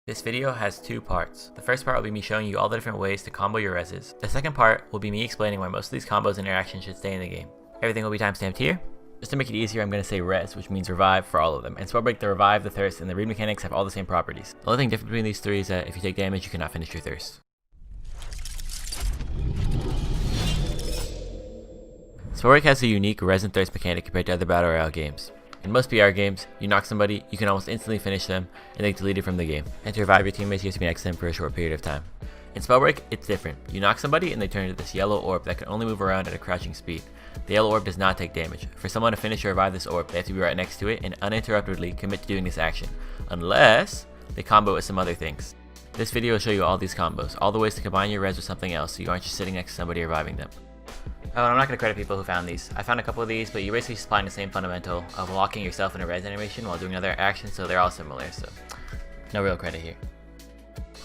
This video has two parts. The first part will be me showing you all the different ways to combo your reses. The second part will be me explaining why most of these combos and interactions should stay in the game. Everything will be timestamped here. Just to make it easier, I'm going to say res, which means revive for all of them. And Spellbreak, the revive, the thirst, and the read mechanics have all the same properties. The only thing different between these three is that if you take damage, you cannot finish your thirst. Spellbreak has a unique res and thirst mechanic compared to other battle royale games. In most BR games, you knock somebody, you can almost instantly finish them, and they get deleted from the game. And to revive your teammates, you have to be next to them for a short period of time. In Spellbreak, it's different. You knock somebody and they turn into this yellow orb that can only move around at a crouching speed. The yellow orb does not take damage. For someone to finish or revive this orb, they have to be right next to it and uninterruptedly commit to doing this action, unless they combo with some other things. This video will show you all these combos, all the ways to combine your res with something else so you aren't just sitting next to somebody reviving them. Oh, and I'm not going to credit people who found these. I found a couple of these, but you're basically applying the same fundamental of locking yourself in a res animation while doing other actions, so they're all similar, so no real credit here.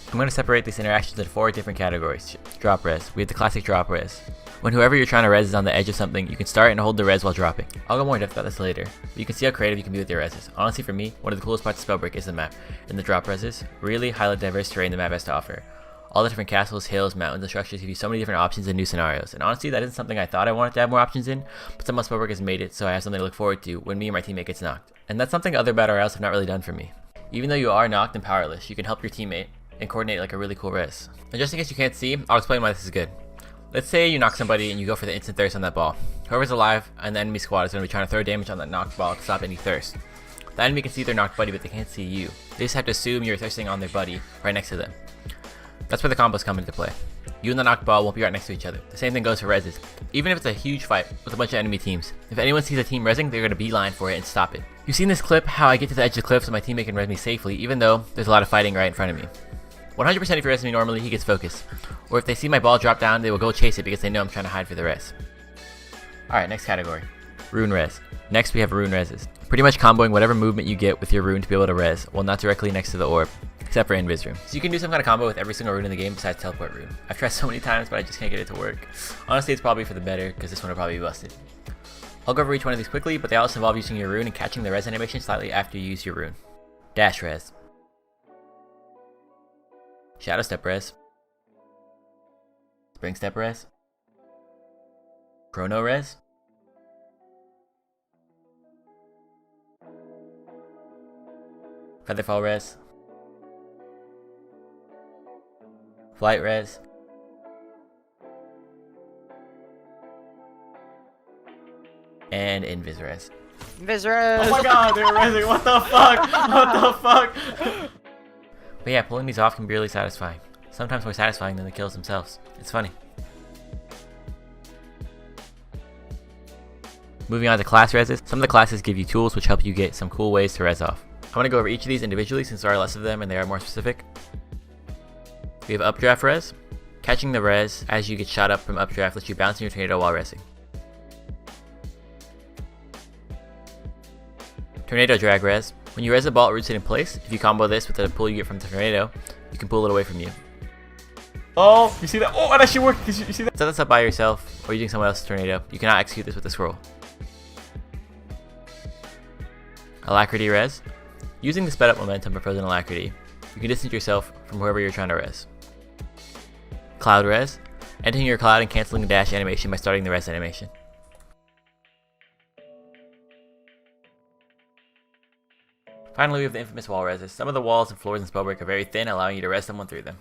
I'm going to separate these interactions into 4 different categories. Drop res. We have the classic drop res. When whoever you're trying to res is on the edge of something, you can start and hold the res while dropping. I'll go more in depth about this later, but you can see how creative you can be with your reses. Honestly, for me, one of the coolest parts of Spellbreak is the map, and the drop reses really highlight the diverse terrain the map has to offer. All the different castles, hills, mountains, and structures give you so many different options and new scenarios. And honestly, that isn't something I thought I wanted to have more options in, but somehow Spellbreak has made it so I have something to look forward to when me or my teammate gets knocked. And that's something other battle royales have not really done for me. Even though you are knocked and powerless, you can help your teammate and coordinate like a really cool res. And just in case you can't see, I'll explain why this is good. Let's say you knock somebody and you go for the instant thirst on that ball. Whoever's alive and the enemy squad is going to be trying to throw damage on that knocked ball to stop any thirst. The enemy can see their knocked buddy, but they can't see you. They just have to assume you're thirsting on their buddy right next to them. That's where the combos come into play. You and the knocked ball won't be right next to each other. The same thing goes for reses. Even if it's a huge fight with a bunch of enemy teams, if anyone sees a team resing, they're going to beeline for it and stop it. You've seen this clip, how I get to the edge of the cliff so my teammate can res me safely, even though there's a lot of fighting right in front of me. 100% if you res me normally, he gets focus. Or if they see my ball drop down, they will go chase it because they know I'm trying to hide for the res. Alright, next category. Rune res. Next we have rune reses. Pretty much comboing whatever movement you get with your rune to be able to res, while not directly next to the orb. Except for Invis rune. So you can do some kind of combo with every single rune in the game besides teleport rune. I've tried so many times, but I just can't get it to work. Honestly, it's probably for the better, because this one will probably be busted. I'll go over each one of these quickly, but they also involve using your rune and catching the res animation slightly after you use your rune. Dash res. Shadow step res. Spring step res. Chrono res. Featherfall res. Flight res. And Invis res. Invis res! Oh my god, they're resing, what the fuck? What the fuck? But yeah, pulling these off can be really satisfying. Sometimes more satisfying than the kills themselves. It's funny. Moving on to class reses. Some of the classes give you tools which help you get some cool ways to res off. I'm going to go over each of these individually since there are less of them and they are more specific. We have updraft res. Catching the res as you get shot up from updraft lets you bounce in your tornado while resing. Tornado drag res. When you res a ball, it roots it in place. If you combo this with the pull you get from the tornado, you can pull it away from you. Oh, you see that? Oh, it actually worked. You see that? Set this up by yourself or using someone else's tornado. You cannot execute this with the scroll. Alacrity res. Using the sped up momentum for frozen alacrity, you can distance yourself from whoever you're trying to res. Cloud res. Entering your cloud and canceling the dash animation by starting the res animation. Finally, we have the infamous wall reses. Some of the walls and floors in Spellbreak are very thin, allowing you to res someone through them.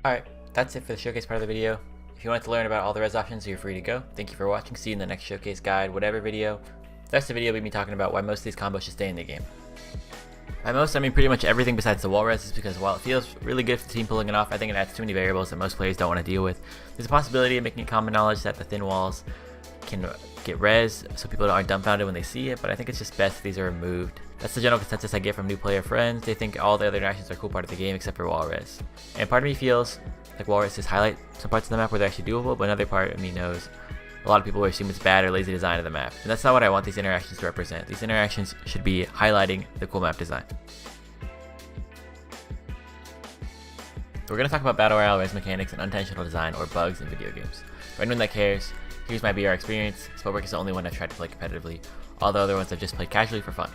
Alright, that's it for the showcase part of the video. If you wanted to learn about all the res options, you're free to go. Thank you for watching. See you in the next showcase guide, whatever video. The rest of the video will be me talking about why most of these combos should stay in the game. By most, I mean pretty much everything besides the wall reses, because while it feels really good for the team pulling it off, I think it adds too many variables that most players don't want to deal with. There's a possibility of making it common knowledge that the thin walls can get res, so people aren't dumbfounded when they see it, but I think it's just best these are removed. That's the general consensus I get from new player friends. They think all the other interactions are a cool part of the game except for wall res. And part of me feels like wall res just highlight some parts of the map where they're actually doable, but another part of me knows a lot of people will assume it's bad or lazy design of the map. And that's not what I want these interactions to represent. These interactions should be highlighting the cool map design. So we're going to talk about battle royale res mechanics and unintentional design or bugs in video games. For anyone that cares, here's my BR experience. Spellbreak is the only one I've tried to play competitively, all the other ones I've just played casually for fun.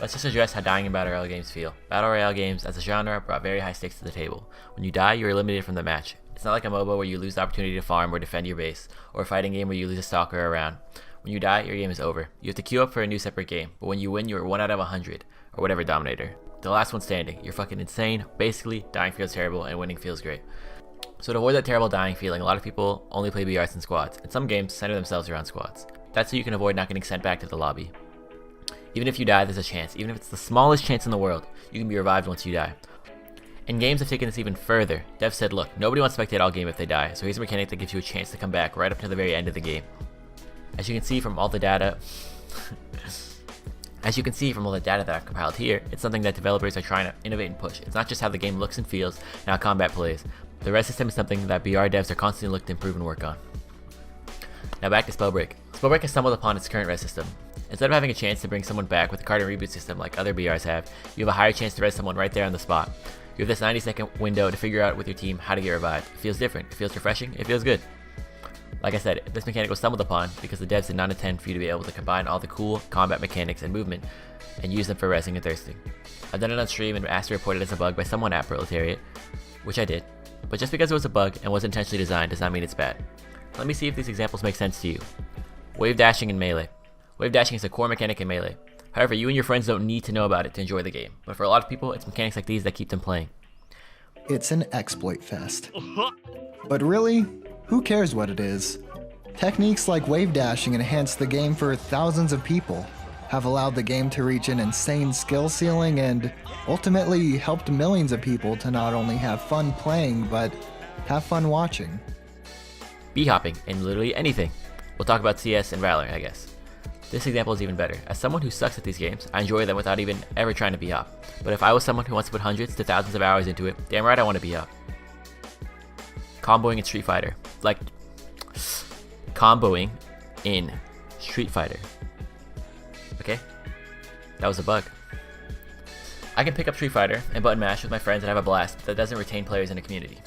Let's just address how dying in Battle Royale games feel. Battle Royale games as a genre brought very high stakes to the table. When you die, you're eliminated from the match. It's not like a MOBA where you lose the opportunity to farm or defend your base, or a fighting game where you lose a stalker around. When you die, your game is over. You have to queue up for a new separate game, but when you win, you're 1 out of 100, or whatever Dominator. The last one standing. You're fucking insane. Basically, dying feels terrible and winning feels great. So to avoid that terrible dying feeling, a lot of people only play BRs in squads, and some games center themselves around squads. That's so you can avoid not getting sent back to the lobby. Even if you die, there's a chance. Even if it's the smallest chance in the world, you can be revived once you die. And games have taken this even further. Devs said, look, nobody wants to spectate all game if they die, so here's a mechanic that gives you a chance to come back right up to the very end of the game. As you can see from all the data, that I've compiled here, it's something that developers are trying to innovate and push. It's not just how the game looks and feels, and how combat plays. The res system is something that BR devs are constantly looking to improve and work on. Now back to Spellbreak. Spellbreak has stumbled upon its current res system. Instead of having a chance to bring someone back with a card and reboot system like other BRs have, you have a higher chance to res someone right there on the spot. You have this 90-second window to figure out with your team how to get revived. It feels different, it feels refreshing, it feels good. Like I said, this mechanic was stumbled upon because the devs did not intend for you to be able to combine all the cool combat mechanics and movement and use them for resing and thirsting. I've done it on stream and asked to report it as a bug by someone at Proletariat, which I did. But just because it was a bug and was intentionally designed does not mean it's bad. Let me see if these examples make sense to you. Wave dashing in Melee. Wave dashing is a core mechanic in Melee. However, you and your friends don't need to know about it to enjoy the game. But for a lot of people, it's mechanics like these that keep them playing. It's an exploit fest. But really, who cares what it is? Techniques like wave dashing enhance the game for thousands of people, have allowed the game to reach an insane skill ceiling, and ultimately helped millions of people to not only have fun playing, but have fun watching. B-hopping in literally anything. We'll talk about CS and Valor, I guess. This example is even better. As someone who sucks at these games, I enjoy them without even ever trying to B-hop. But if I was someone who wants to put hundreds to thousands of hours into it, damn right I want to B-hop. Comboing in Street Fighter. Like, comboing in Street Fighter. Okay? That was a bug. I can pick up Street Fighter and button mash with my friends and have a blast, but that doesn't retain players in a community.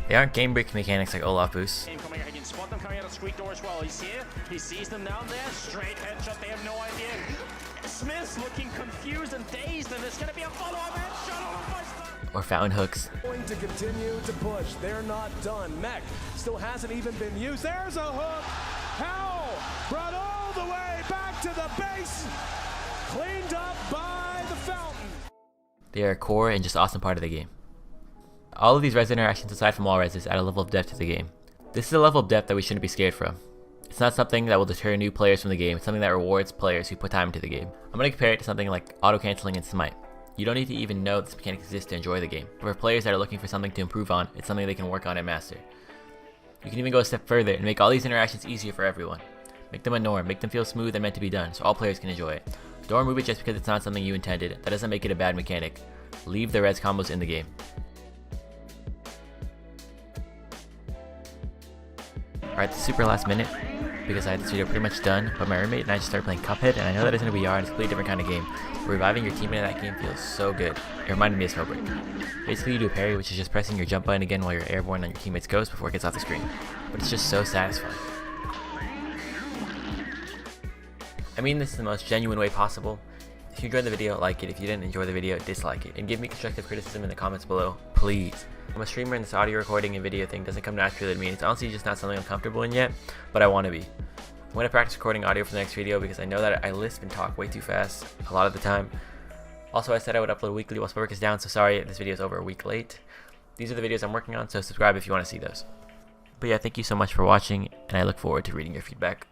They aren't game break mechanics like Olaf boost. Coming ahead, you can spot them coming out of street door as well. He's here, he sees them down there, straight headshot, they have no idea. Smith's looking confused and dazed, and there's gonna be a follow-up headshot. Or fountain hooks. Going to continue to push. They're not done. Mech still hasn't even been used. There's a hook. Howell brought all the way back to the base. Cleaned up by the fountain. They are a core and just awesome part of the game. All of these res interactions aside from wall reses add a level of depth to the game. This is a level of depth that we shouldn't be scared from. It's not something that will deter new players from the game, it's something that rewards players who put time into the game. I'm going to compare it to something like auto-canceling in Smite. You don't need to even know this mechanic exists to enjoy the game, but for players that are looking for something to improve on, it's something they can work on and master. You can even go a step further and make all these interactions easier for everyone. Make them a norm, make them feel smooth and meant to be done, so all players can enjoy it. Don't remove it just because it's not something you intended, that doesn't make it a bad mechanic. Leave the res combos in the game. Alright, the super last minute, because I had this video pretty much done, but my roommate and I just started playing Cuphead, and I know that isn't a VR, and it's a completely different kind of game. But reviving your teammate in that game feels so good. It reminded me of Spellbreak. Basically, you do a parry, which is just pressing your jump button again while you're airborne on your teammate's ghost before it gets off the screen. But it's just so satisfying. I mean this in the most genuine way possible. If you enjoyed the video, like it. If you didn't enjoy the video, dislike it. And give me constructive criticism in the comments below, please. I'm a streamer and this audio recording and video thing doesn't come naturally to me. It's honestly just not something I'm comfortable in yet, but I want to be. I'm going to practice recording audio for the next video because I know that I lisp and talk way too fast a lot of the time. Also, I said I would upload weekly while Spellbreak is down, so sorry this video is over a week late. These are the videos I'm working on, so subscribe if you want to see those. But yeah, thank you so much for watching, and I look forward to reading your feedback.